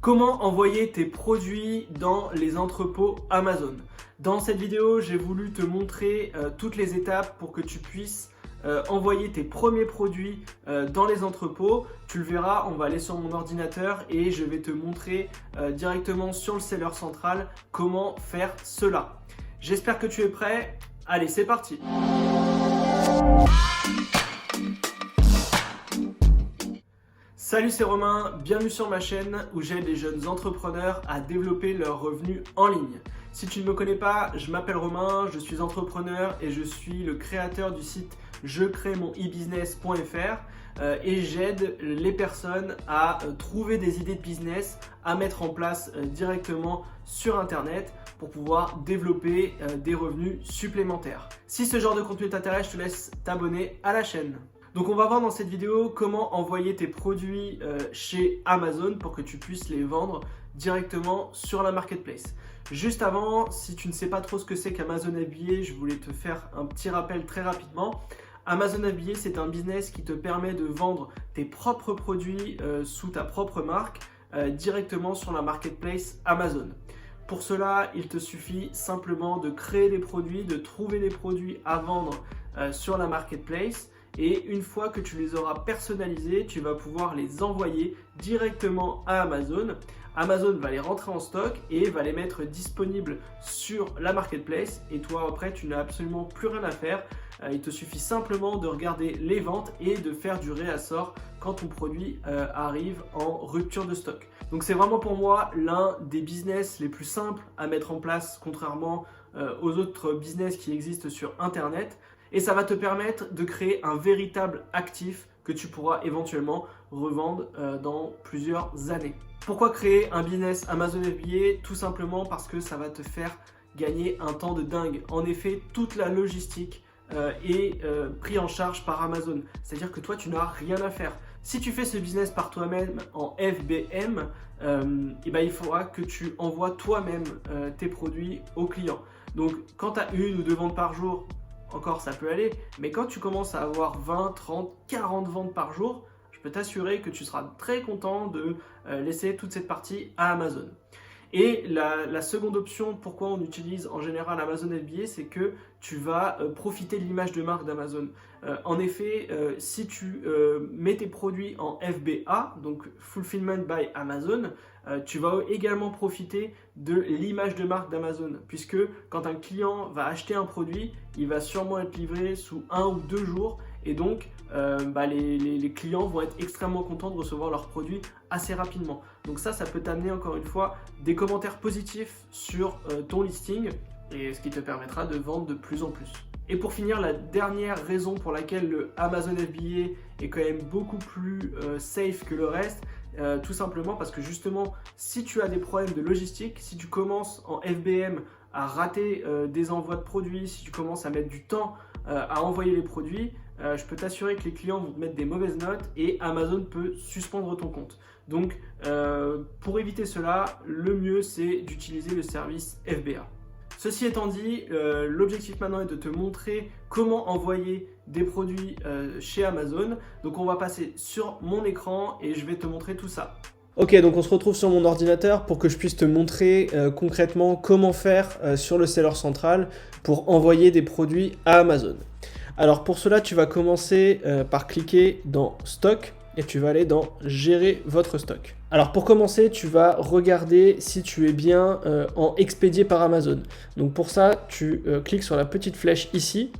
Comment envoyer tes produits dans les entrepôts Amazon? Dans cette vidéo, j'ai voulu te montrer toutes les étapes pour que tu puisses envoyer tes premiers produits dans les entrepôts. Tu le verras, on va aller sur mon ordinateur et je vais te montrer directement sur le seller central comment faire cela. J'espère que tu es prêt. Allez, c'est parti! Salut, c'est Romain, bienvenue sur ma chaîne où j'aide les jeunes entrepreneurs à développer leurs revenus en ligne. Si tu ne me connais pas, je m'appelle Romain, je suis entrepreneur et je suis le créateur du site jecréemonebusiness.fr et j'aide les personnes à trouver des idées de business à mettre en place directement sur internet pour pouvoir développer des revenus supplémentaires. Si ce genre de contenu t'intéresse, je te laisse t'abonner à la chaîne. Donc on va voir dans cette vidéo comment envoyer tes produits chez Amazon pour que tu puisses les vendre directement sur la marketplace. Juste avant, si tu ne sais pas trop ce que c'est qu'Amazon FBA, je voulais te faire un petit rappel très rapidement. Amazon FBA, c'est un business qui te permet de vendre tes propres produits sous ta propre marque directement sur la marketplace Amazon. Pour cela, il te suffit simplement de créer des produits, de trouver des produits à vendre sur la marketplace. Et une fois que tu les auras personnalisés, tu vas pouvoir les envoyer directement à Amazon. Amazon va les rentrer en stock et va les mettre disponibles sur la marketplace. Et toi, après, tu n'as absolument plus rien à faire. Il te suffit simplement de regarder les ventes et de faire du réassort quand ton produit arrive en rupture de stock. Donc c'est vraiment pour moi l'un des business les plus simples à mettre en place, contrairement aux autres business qui existent sur Internet. Et ça va te permettre de créer un véritable actif que tu pourras éventuellement revendre dans plusieurs années. Pourquoi créer un business Amazon FBA? Tout simplement parce que ça va te faire gagner un temps de dingue. En effet, toute la logistique est prise en charge par Amazon. C'est-à-dire que toi, tu n'as rien à faire. Si tu fais ce business par toi-même en FBM, il faudra que tu envoies toi-même tes produits aux clients. Donc, quand tu as 1 ou 2 ventes par jour, encore ça peut aller, mais quand tu commences à avoir 20, 30, 40 ventes par jour, je peux t'assurer que tu seras très content de laisser toute cette partie à Amazon. Et la seconde option, pourquoi on utilise en général Amazon FBA, c'est que tu vas profiter de l'image de marque d'Amazon. En effet, si tu mets tes produits en FBA, donc Fulfillment by Amazon, tu vas également profiter de l'image de marque d'Amazon, puisque quand un client va acheter un produit, il va sûrement être livré sous 1 ou 2 jours, et donc les clients vont être extrêmement contents de recevoir leurs produits assez rapidement. Donc ça peut t'amener encore une fois des commentaires positifs sur ton listing, et ce qui te permettra de vendre de plus en plus. Et pour finir, la dernière raison pour laquelle le Amazon FBA est quand même beaucoup plus safe que le reste, tout simplement parce que justement, si tu as des problèmes de logistique, si tu commences en FBM à rater des envois de produits, si tu commences à mettre du temps à envoyer les produits, je peux t'assurer que les clients vont te mettre des mauvaises notes et Amazon peut suspendre ton compte. Donc, pour éviter cela, le mieux c'est d'utiliser le service FBA. Ceci étant dit, l'objectif maintenant est de te montrer comment envoyer des produits chez Amazon. Donc on va passer sur mon écran et je vais te montrer tout ça. Ok, donc on se retrouve sur mon ordinateur pour que je puisse te montrer concrètement comment faire sur le seller central pour envoyer des produits à Amazon. Alors pour cela, tu vas commencer par cliquer dans Stock et tu vas aller dans Gérer votre stock. Alors pour commencer, tu vas regarder si tu es bien en expédié par Amazon. Donc pour ça, tu cliques sur la petite flèche ici,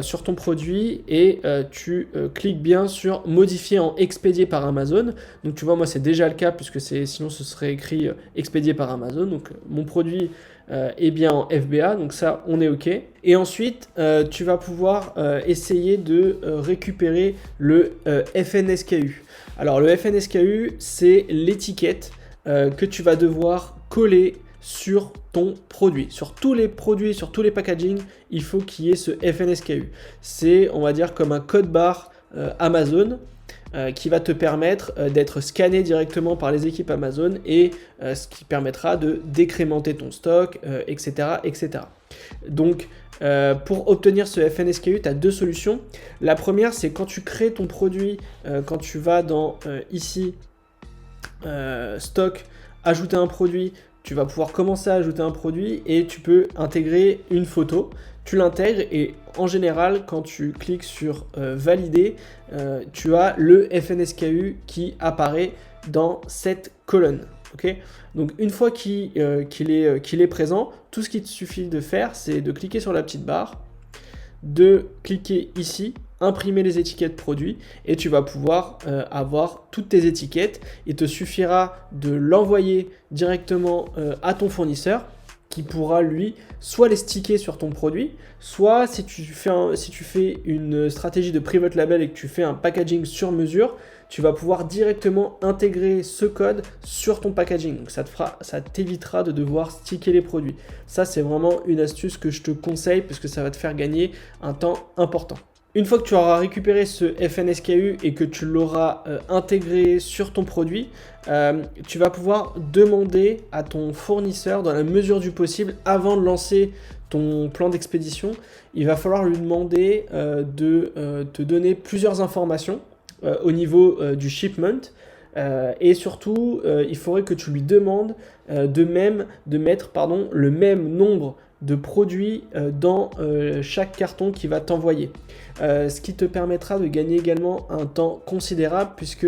sur ton produit et tu cliques bien sur modifier en expédié par Amazon. Donc tu vois, moi c'est déjà le cas puisque sinon ce serait écrit expédié par Amazon. Donc mon produit est bien en FBA, donc ça on est OK. Et ensuite tu vas pouvoir essayer de récupérer le FNSKU. Alors le FNSKU, c'est l'étiquette que tu vas devoir coller sur ton produit. Sur tous les produits, sur tous les packaging, il faut qu'il y ait ce FNSKU. C'est, on va dire, comme un code barre Amazon qui va te permettre d'être scanné directement par les équipes Amazon et ce qui permettra de décrémenter ton stock, etc., etc. Donc, pour obtenir ce FNSKU, tu as 2 solutions. La première, c'est quand tu crées ton produit, quand tu vas dans ici stock, ajouter un produit, tu vas pouvoir commencer à ajouter un produit et tu peux intégrer une photo. Tu l'intègres et en général, quand tu cliques sur valider, tu as le FNSKU qui apparaît dans cette colonne. Okay, donc une fois qu'il est présent, tout ce qu'il te suffit de faire, c'est de cliquer sur la petite barre, de cliquer ici, imprimer les étiquettes produits et tu vas pouvoir avoir toutes tes étiquettes. Il te suffira de l'envoyer directement à ton fournisseur qui pourra lui soit les sticker sur ton produit, soit si tu fais une stratégie de private label et que tu fais un packaging sur mesure, tu vas pouvoir directement intégrer ce code sur ton packaging. Donc ça t'évitera de devoir sticker les produits. Ça, c'est vraiment une astuce que je te conseille parce que ça va te faire gagner un temps important. Une fois que tu auras récupéré ce FNSKU et que tu l'auras intégré sur ton produit, tu vas pouvoir demander à ton fournisseur, dans la mesure du possible, avant de lancer ton plan d'expédition, il va falloir lui demander de te donner plusieurs informations au niveau du shipment. Et surtout, il faudrait que tu lui demandes de mettre le même nombre de produits dans chaque carton qu'il va t'envoyer. Ce qui te permettra de gagner également un temps considérable puisque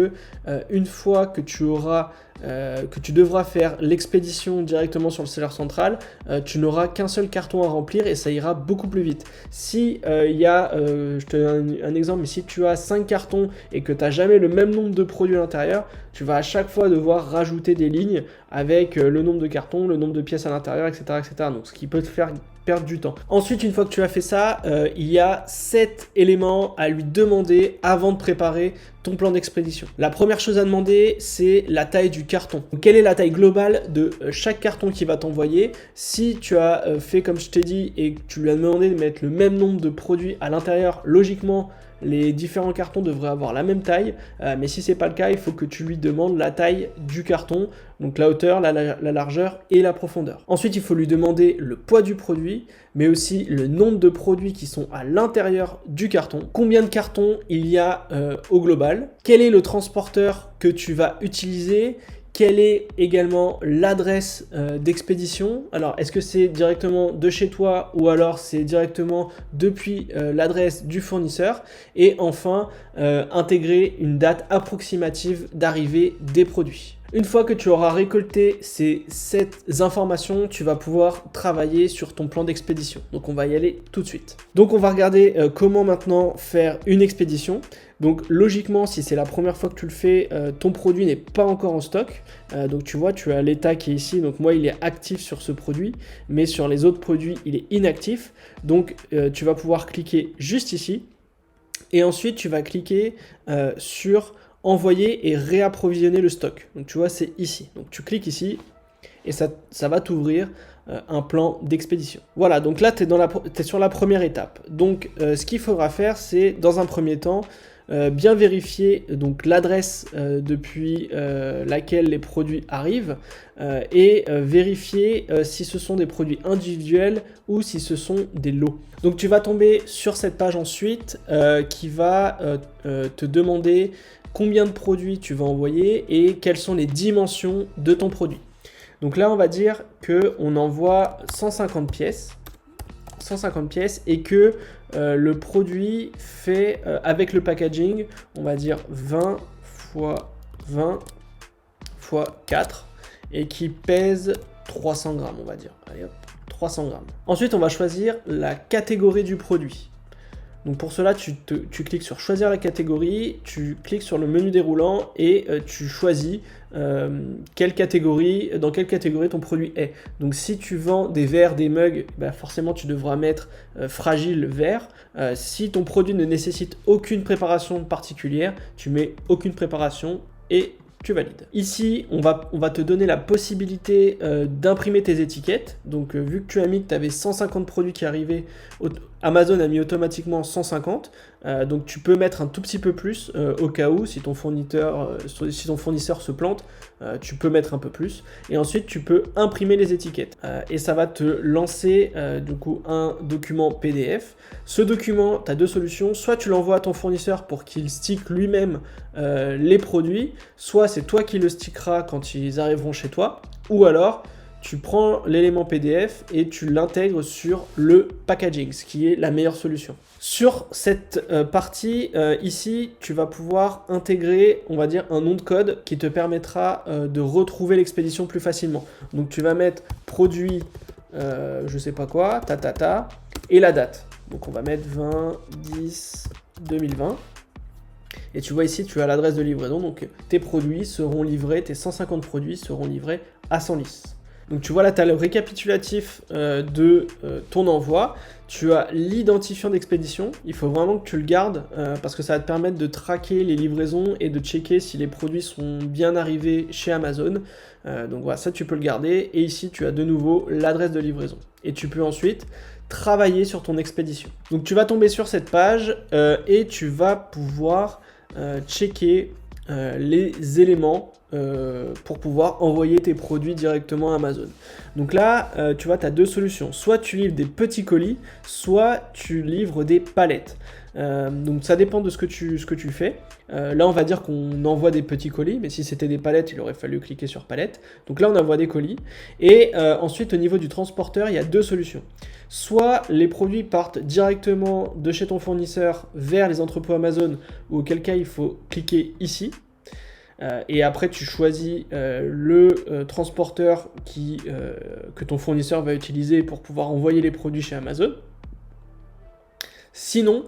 une fois que tu devras faire l'expédition directement sur le seller central, tu n'auras qu'un seul carton à remplir et ça ira beaucoup plus vite. Si je te donne un exemple, mais si tu as 5 cartons et que tu n'as jamais le même nombre de produits à l'intérieur, tu vas à chaque fois devoir rajouter des lignes avec le nombre de cartons, le nombre de pièces à l'intérieur, etc., etc. Donc ce qui peut te faire perdre du temps. Ensuite, une fois que tu as fait ça, il y a 7 éléments à lui demander avant de préparer ton plan d'expédition. La première chose à demander, c'est la taille du carton. Donc, quelle est la taille globale de chaque carton qu'il va t'envoyer? Si tu as fait comme je t'ai dit et que tu lui as demandé de mettre le même nombre de produits à l'intérieur, logiquement, les différents cartons devraient avoir la même taille, mais si ce n'est pas le cas, il faut que tu lui demandes la taille du carton, donc la hauteur, la largeur et la profondeur. Ensuite, il faut lui demander le poids du produit, mais aussi le nombre de produits qui sont à l'intérieur du carton, combien de cartons il y a au global, quel est le transporteur que tu vas utiliser, quelle est également l'adresse d'expédition. Alors, est-ce que c'est directement de chez toi ou alors c'est directement depuis l'adresse du fournisseur? Et enfin, intégrer une date approximative d'arrivée des produits. Une fois que tu auras récolté ces 7 informations, tu vas pouvoir travailler sur ton plan d'expédition. Donc, on va y aller tout de suite. Donc, on va regarder comment maintenant faire une expédition. Donc, logiquement, si c'est la première fois que tu le fais, ton produit n'est pas encore en stock. Donc, tu vois, tu as l'état qui est ici. Donc, moi, il est actif sur ce produit, mais sur les autres produits, il est inactif. Donc, tu vas pouvoir cliquer juste ici. Et ensuite, tu vas cliquer sur envoyer et réapprovisionner le stock. Donc tu vois, c'est ici. Donc tu cliques ici et ça va t'ouvrir un plan d'expédition. Voilà, donc là, tu es sur la première étape. Donc ce qu'il faudra faire, c'est dans un premier temps, bien vérifier donc l'adresse depuis laquelle les produits arrivent et vérifier si ce sont des produits individuels ou si ce sont des lots. Donc tu vas tomber sur cette page ensuite qui va te demander combien de produits tu vas envoyer et quelles sont les dimensions de ton produit. Donc là, on va dire qu'on envoie 150 pièces et que le produit fait avec le packaging, on va dire 20 x 20 x 4 et qui pèse 300 grammes, on va dire. Allez hop, 300 grammes. Ensuite, on va choisir la catégorie du produit. Donc pour cela, tu cliques sur choisir la catégorie, tu cliques sur le menu déroulant et tu choisis dans quelle catégorie ton produit est. Donc si tu vends des verres, des mugs, forcément tu devras mettre fragile verre. Si ton produit ne nécessite aucune préparation particulière, tu mets aucune préparation et tu valides. Ici, on va te donner la possibilité d'imprimer tes étiquettes. Donc, vu que tu as mis que tu avais 150 produits qui arrivaient, Amazon a mis automatiquement 150. Donc, tu peux mettre un tout petit peu plus au cas où, si ton fournisseur se plante. tu peux mettre un peu plus. Et ensuite, tu peux imprimer les étiquettes. Et ça va te lancer du coup un document PDF. Ce document, tu as deux solutions. Soit tu l'envoies à ton fournisseur pour qu'il stick lui-même les produits, soit c'est toi qui le stickeras quand ils arriveront chez toi, ou alors tu prends l'élément PDF et tu l'intègres sur le packaging, ce qui est la meilleure solution. Sur cette partie ici, tu vas pouvoir intégrer, on va dire, un nom de code qui te permettra de retrouver l'expédition plus facilement. Donc tu vas mettre produit, je sais pas quoi, et la date. Donc on va mettre 20-10-2020. Et tu vois ici, tu as l'adresse de livraison, donc tes produits seront livrés, tes 150 produits seront livrés à Senlis. Donc tu vois là, tu as le récapitulatif de ton envoi, tu as l'identifiant d'expédition, il faut vraiment que tu le gardes parce que ça va te permettre de traquer les livraisons et de checker si les produits sont bien arrivés chez Amazon. Donc voilà, ça tu peux le garder, et ici tu as de nouveau l'adresse de livraison. Et tu peux ensuite travailler sur ton expédition. Donc tu vas tomber sur cette page et tu vas pouvoir checker les éléments pour pouvoir envoyer tes produits directement à Amazon. Donc là, tu vois, tu as deux solutions. Soit tu livres des petits colis, soit tu livres des palettes. Donc ça dépend de ce que tu fais. Là, on va dire qu'on envoie des petits colis, mais si c'était des palettes, il aurait fallu cliquer sur palette. Donc là, on envoie des colis. Et ensuite, au niveau du transporteur, il y a deux solutions. Soit les produits partent directement de chez ton fournisseur vers les entrepôts Amazon, ou auquel cas il faut cliquer ici. Et après, tu choisis le transporteur que ton fournisseur va utiliser pour pouvoir envoyer les produits chez Amazon. Sinon,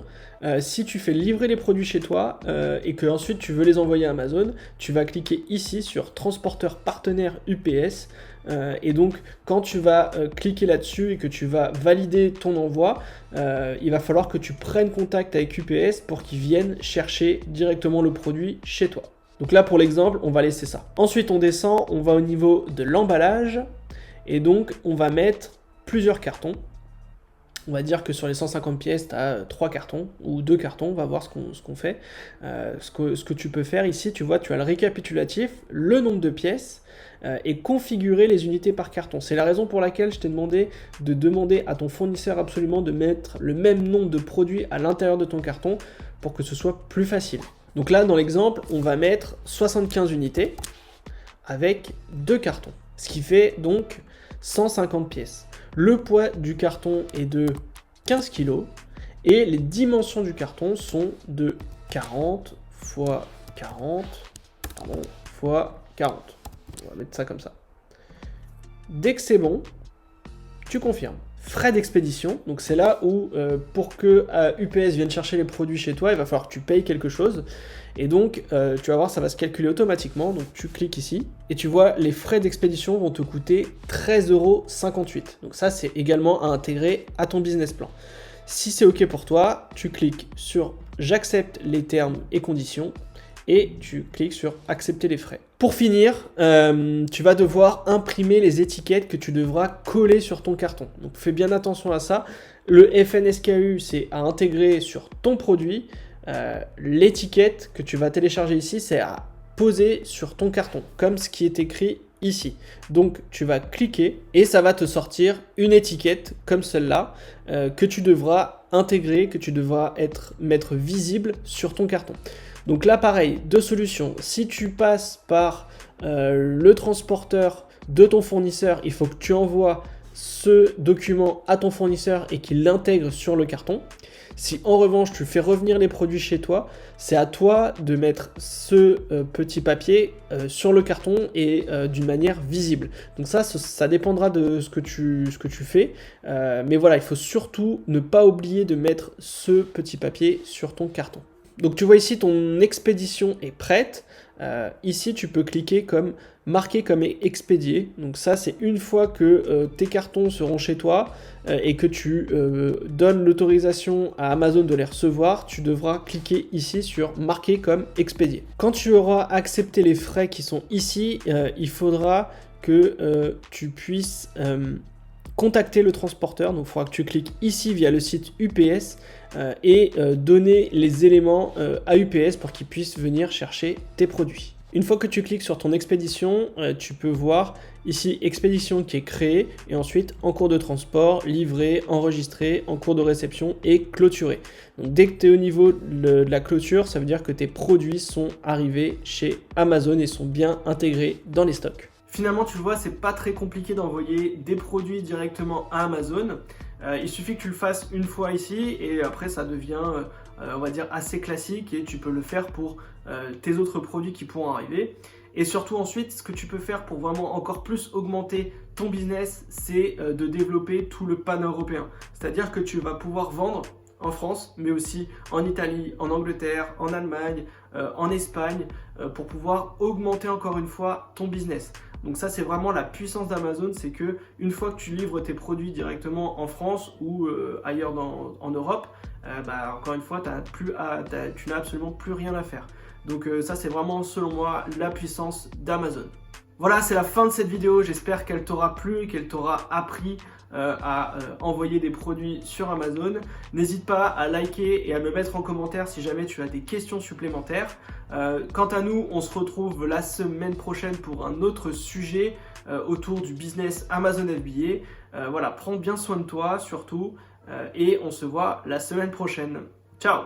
si tu fais livrer les produits chez toi et que ensuite tu veux les envoyer à Amazon, tu vas cliquer ici sur transporteur partenaire UPS. Et donc, quand tu vas cliquer là-dessus et que tu vas valider ton envoi, il va falloir que tu prennes contact avec UPS pour qu'ils viennent chercher directement le produit chez toi. Donc là, pour l'exemple, on va laisser ça. Ensuite, on descend, on va au niveau de l'emballage. Et donc, on va mettre plusieurs cartons. On va dire que sur les 150 pièces, tu as 3 cartons ou 2 cartons. On va voir ce qu'on fait. Ce que tu peux faire ici, tu vois, tu as le récapitulatif, le nombre de pièces et configurer les unités par carton. C'est la raison pour laquelle je t'ai demandé de demander à ton fournisseur absolument de mettre le même nombre de produits à l'intérieur de ton carton pour que ce soit plus facile. Donc là, dans l'exemple, on va mettre 75 unités avec 2 cartons, ce qui fait donc 150 pièces. Le poids du carton est de 15 kg et les dimensions du carton sont de 40 x 40 x 40. On va mettre ça comme ça. Dès que c'est bon, tu confirmes. Frais d'expédition, donc c'est là où pour que UPS vienne chercher les produits chez toi, il va falloir que tu payes quelque chose. Et donc tu vas voir, ça va se calculer automatiquement. Donc tu cliques ici et tu vois les frais d'expédition vont te coûter 13,58 €. Donc ça, c'est également à intégrer à ton business plan. Si c'est OK pour toi, tu cliques sur j'accepte les termes et conditions et tu cliques sur accepter les frais. Pour finir, tu vas devoir imprimer les étiquettes que tu devras coller sur ton carton. Donc fais bien attention à ça. Le FNSKU, c'est à intégrer sur ton produit. L'étiquette que tu vas télécharger ici, c'est à poser sur ton carton, comme ce qui est écrit ici. Donc tu vas cliquer et ça va te sortir une étiquette comme celle-là que tu devras intégrer, que tu devras mettre visible sur ton carton. Donc là, pareil, deux solutions. Si tu passes par le transporteur de ton fournisseur, il faut que tu envoies ce document à ton fournisseur et qu'il l'intègre sur le carton. Si en revanche tu fais revenir les produits chez toi, c'est à toi de mettre ce petit papier sur le carton et d'une manière visible. Donc ça dépendra de ce que tu fais. Mais voilà, il faut surtout ne pas oublier de mettre ce petit papier sur ton carton. Donc tu vois ici, ton expédition est prête. Ici, tu peux cliquer comme marquer comme expédié. Donc ça, c'est une fois que tes cartons seront chez toi et que tu donnes l'autorisation à Amazon de les recevoir, tu devras cliquer ici sur marquer comme expédié. Quand tu auras accepté les frais qui sont ici, il faudra que tu puisses contacter le transporteur. Donc il faudra que tu cliques ici via le site UPS et donner les éléments à UPS pour qu'ils puissent venir chercher tes produits. Une fois que tu cliques sur ton expédition, tu peux voir ici expédition qui est créée et ensuite en cours de transport, livré, enregistré, en cours de réception et clôturé. Donc dès que tu es au niveau de la clôture, ça veut dire que tes produits sont arrivés chez Amazon et sont bien intégrés dans les stocks. Finalement, tu le vois, c'est pas très compliqué d'envoyer des produits directement à Amazon. Il suffit que tu le fasses une fois ici et après ça devient, on va dire, assez classique et tu peux le faire pour tes autres produits qui pourront arriver. Et surtout ensuite, ce que tu peux faire pour vraiment encore plus augmenter ton business, c'est de développer tout le pan-européen. C'est-à-dire que tu vas pouvoir vendre en France, mais aussi en Italie, en Angleterre, en Allemagne, en Espagne, pour pouvoir augmenter encore une fois ton business. Donc ça, c'est vraiment la puissance d'Amazon, c'est que une fois que tu livres tes produits directement en France ou ailleurs en Europe, encore une fois, tu n'as absolument plus rien à faire. Donc ça, c'est vraiment, selon moi, la puissance d'Amazon. Voilà, c'est la fin de cette vidéo. J'espère qu'elle t'aura plu, qu'elle t'aura appris à envoyer des produits sur Amazon. N'hésite pas à liker et à me mettre en commentaire si jamais tu as des questions supplémentaires. Quant à nous, on se retrouve la semaine prochaine pour un autre sujet autour du business Amazon FBA. Voilà, prends bien soin de toi surtout et on se voit la semaine prochaine. Ciao!